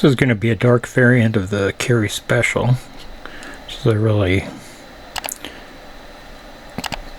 This is going to be a dark variant of the Carey Special. This is a really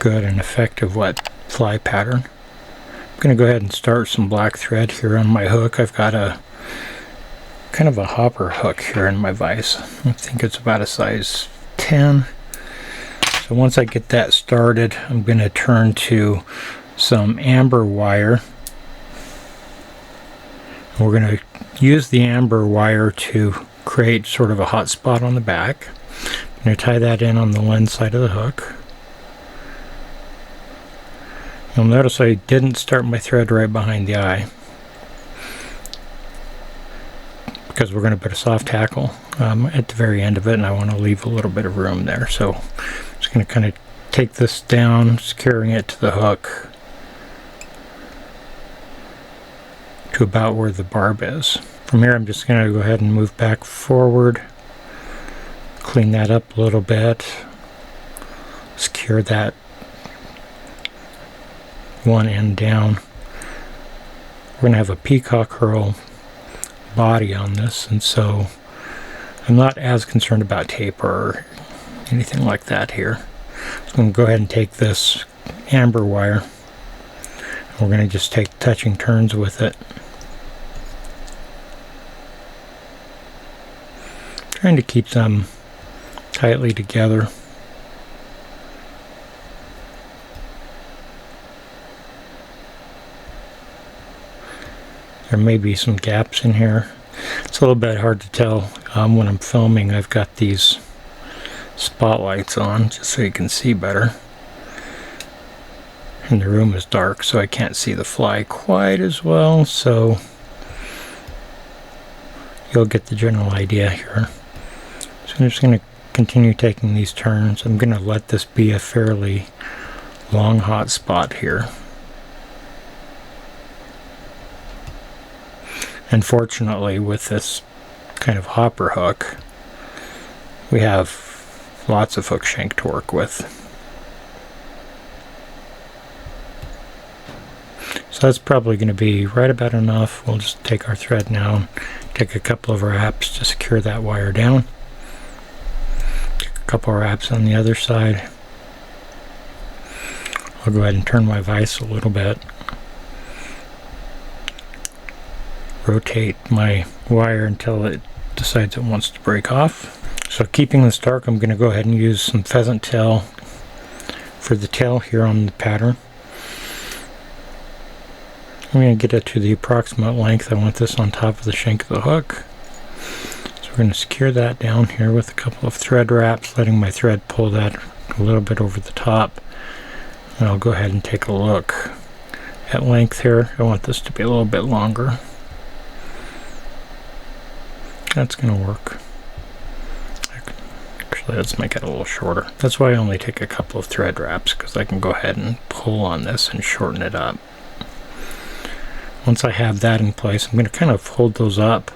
good and effective wet fly pattern. I'm going to go ahead and start some black thread here on my hook. I've got a kind of a hopper hook here in my vise. I think it's about a size 10. So once I get that started, I'm going to turn to some amber wire. We're going to use the amber wire to create sort of a hot spot on the back. I'm going to tie that in on the lens side of the hook. You'll notice I didn't start my thread right behind the eye, because we're going to put a soft tackle at the very end of it, and I want to leave a little bit of room there. So I'm just going to kind of take this down, securing it to the hook to about where the barb is. From here I'm just going to go ahead and move back forward, clean that up a little bit, secure that one end down. We're going to have a peacock herl body on this, and so I'm not as concerned about taper or anything like that here. So I'm going to go ahead and take this amber wire. We're going to just take touching turns with it, trying to keep them tightly together. There may be some gaps in here. It's a little bit hard to tell when I'm filming. I've got these spotlights on just so you can see better. And the room is dark, so I can't see the fly quite as well, so you'll get the general idea here. So I'm just going to continue taking these turns. I'm going to let this be a fairly long hot spot here. Unfortunately, with this kind of hopper hook, we have lots of hook shank to work with. So that's probably going to be right about enough. We'll just take our thread now, take a couple of wraps to secure that wire down. Take a couple of wraps on the other side. I'll go ahead and turn my vise a little bit. Rotate my wire until it decides it wants to break off. So keeping this dark, I'm going to go ahead and use some pheasant tail for the tail here on the pattern. I'm going to get it to the approximate length. I want this on top of the shank of the hook. So we're going to secure that down here with a couple of thread wraps, letting my thread pull that a little bit over the top. And I'll go ahead and take a look at length here. I want this to be a little bit longer. That's going to work. Actually, let's make it a little shorter. That's why I only take a couple of thread wraps, because I can go ahead and pull on this and shorten it up. Once I have that in place, I'm going to kind of hold those up,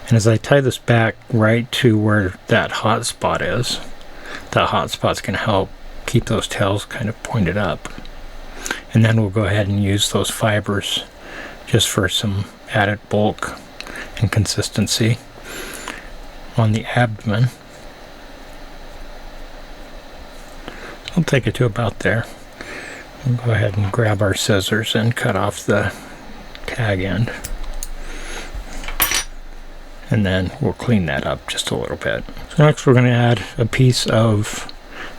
and as I tie this back right to where that hot spot is, that hot spot's going to help keep those tails kind of pointed up. And then we'll go ahead and use those fibers just for some added bulk and consistency on the abdomen. I'll take it to about there. We'll go ahead and grab our scissors and cut off the tag end. And then we'll clean that up just a little bit. So next we're going to add a piece of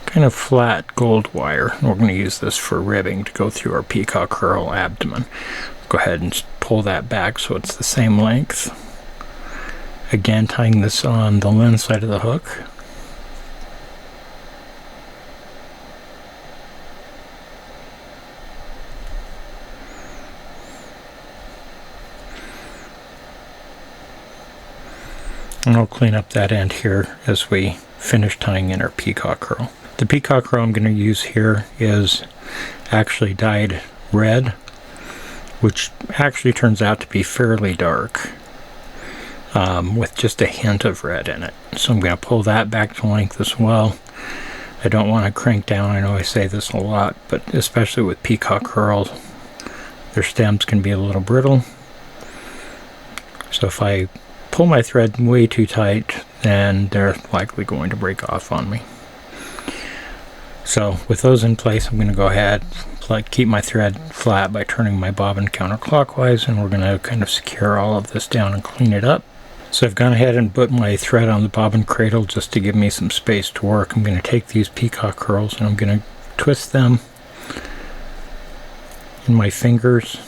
kind of flat gold wire. We're going to use this for ribbing to go through our peacock herl abdomen. Go ahead and pull that back so it's the same length. Again, tying this on the lens side of the hook. And I'll clean up that end here as we finish tying in our peacock herl. The peacock herl I'm going to use here is actually dyed red, which actually turns out to be fairly dark. With just a hint of red in it. So I'm going to pull that back to length as well. I don't want to crank down. I know I say this a lot, but especially with peacock herls, their stems can be a little brittle. So if I pull my thread way too tight, then they're likely going to break off on me. So with those in place, I'm going to go ahead, keep my thread flat by turning my bobbin counterclockwise, and we're going to kind of secure all of this down and clean it up. So I've gone ahead and put my thread on the bobbin cradle just to give me some space to work. I'm going to take these peacock herls and I'm going to twist them in my fingers.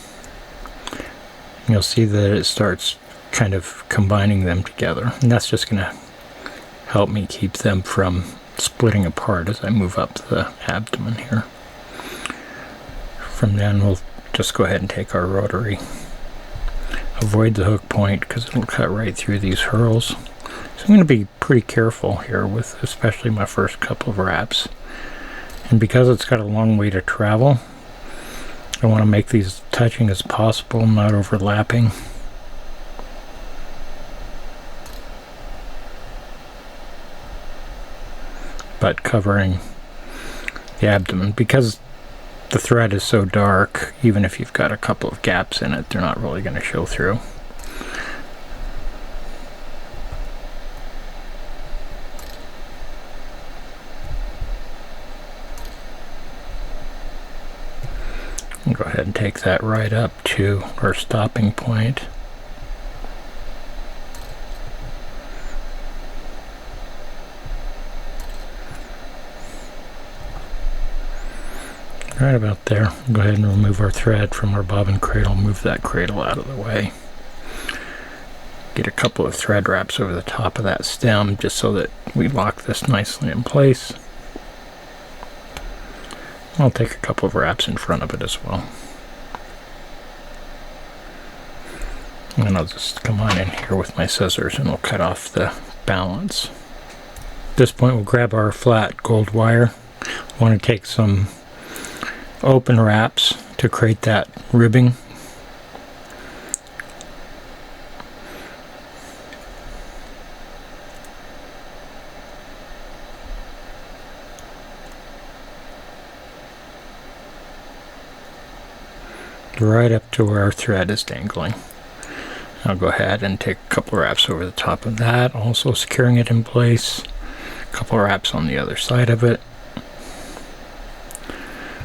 You'll see that it starts kind of combining them together, and that's just going to help me keep them from splitting apart as I move up the abdomen here. From then we'll just go ahead and take our rotary. Avoid the hook point because it'll cut right through these herls. So I'm going to be pretty careful here with especially my first couple of wraps. And because it's got a long way to travel, I want to make these touching as possible, not overlapping. But covering the abdomen. Because the thread is so dark, even if you've got a couple of gaps in it, they're not really going to show through. I'll go ahead and take that right up to our stopping point. Right about there. Go ahead and remove our thread from our bobbin cradle, move that cradle out of the way. Get a couple of thread wraps over the top of that stem just so that we lock this nicely in place. I'll take a couple of wraps in front of it as well. And I'll just come on in here with my scissors and we'll cut off the balance. At this point we'll grab our flat gold wire. I want to take some open wraps to create that ribbing. Right up to where our thread is dangling. I'll go ahead and take a couple wraps over the top of that, also securing it in place. A couple wraps on the other side of it.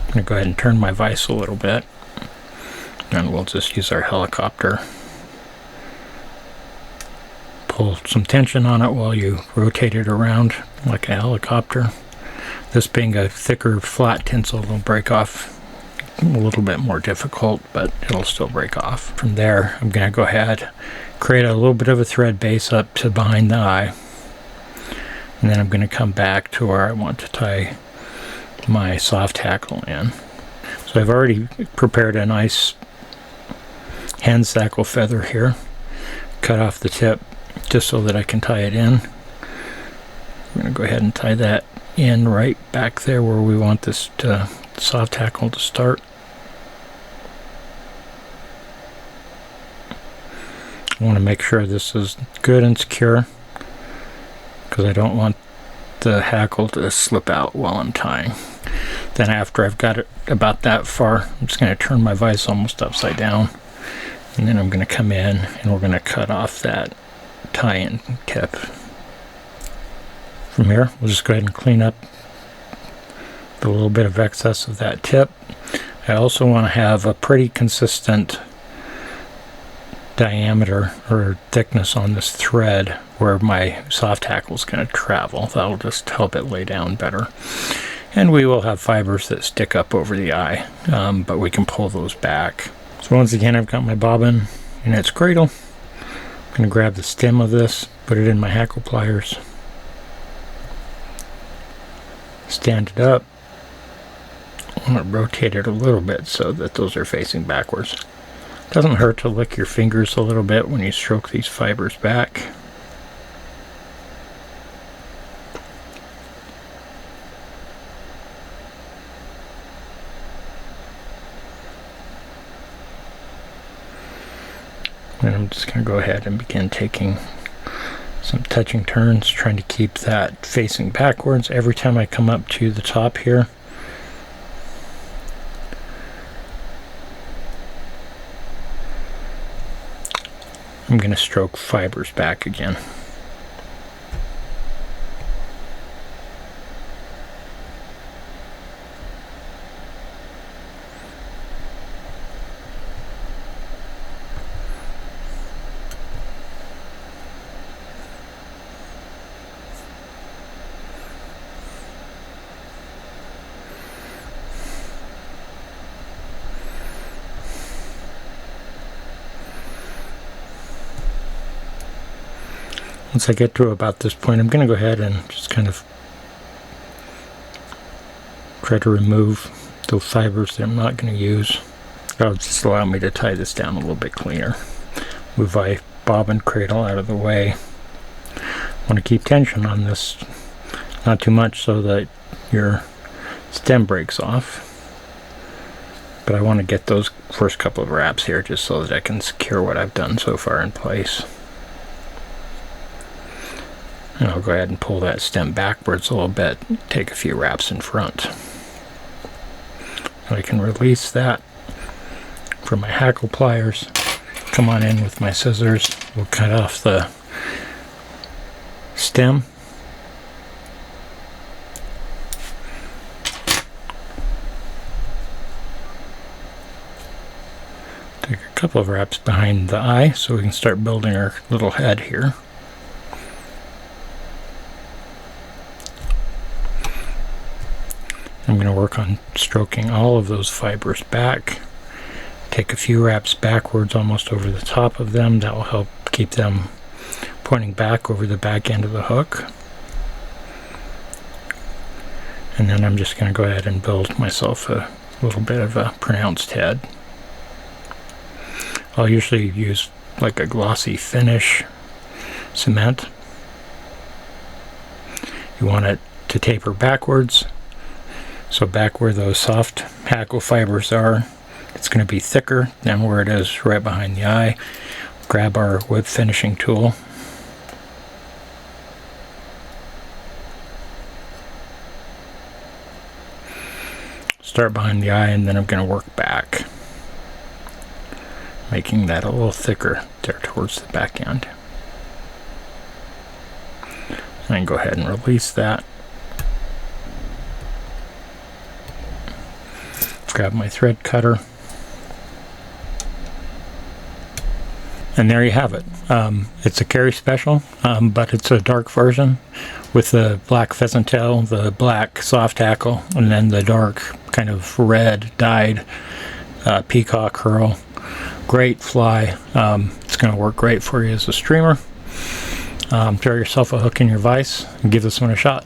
I'm going to go ahead and turn my vise a little bit, and we'll just use our helicopter. Pull some tension on it while you rotate it around like a helicopter. This being a thicker flat tinsel, it'll break off a little bit more difficult, but it'll still break off. From there, I'm going to go ahead, create a little bit of a thread base up to behind the eye, and then I'm going to come back to where I want to tie my soft hackle in. So I've already prepared a nice hand sackle feather here. Cut off the tip just so that I can tie it in. I'm going to go ahead and tie that in right back there where we want this soft hackle to start. I want to make sure this is good and secure because I don't want the hackle to slip out while I'm tying. Then after I've got it about that far, I'm just going to turn my vise almost upside down, and then I'm going to come in and we're going to cut off that tie-in tip. From here, we'll just go ahead and clean up the little bit of excess of that tip. I also want to have a pretty consistent diameter or thickness on this thread where my soft hackle is going to travel. That'll just help it lay down better. And we will have fibers that stick up over the eye, but we can pull those back. So once again, I've got my bobbin in its cradle. I'm going to grab the stem of this, put it in my hackle pliers, stand it up. I'm going to rotate it a little bit so that those are facing backwards. Doesn't hurt to lick your fingers a little bit when you stroke these fibers back. And I'm just going to go ahead and begin taking some touching turns, trying to keep that facing backwards every time I come up to the top here. I'm I'm going to stroke fibers back again. Once I get to about this point, I'm going to go ahead and just kind of try to remove those fibers that I'm not going to use. That'll just allow me to tie this down a little bit cleaner. Move my bobbin cradle out of the way. I want to keep tension on this, not too much so that your stem breaks off. But I want to get those first couple of wraps here just so that I can secure what I've done so far in place. And I'll go ahead and pull that stem backwards a little bit, take a few wraps in front. And I can release that from my hackle pliers. Come on in with my scissors. We'll cut off the stem. Take a couple of wraps behind the eye so we can start building our little head here. I'm going to work on stroking all of those fibers back. Take a few wraps backwards almost over the top of them. That will help keep them pointing back over the back end of the hook. And then I'm just going to go ahead and build myself a little bit of a pronounced head. I'll usually use like a glossy finish cement. You want it to taper backwards. So back where those soft hackle fibers are, it's going to be thicker than where it is right behind the eye. Grab our wood finishing tool. Start behind the eye, and then I'm going to work back, making that a little thicker there towards the back end. And go ahead and release that. Grab my thread cutter, and there you have it. It's a Carey Special, but it's a dark version with the black pheasant tail, the black soft hackle, and then the dark kind of red dyed peacock herl. Great fly. It's going to work great for you as a streamer. Throw yourself a hook in your vise and give this one a shot.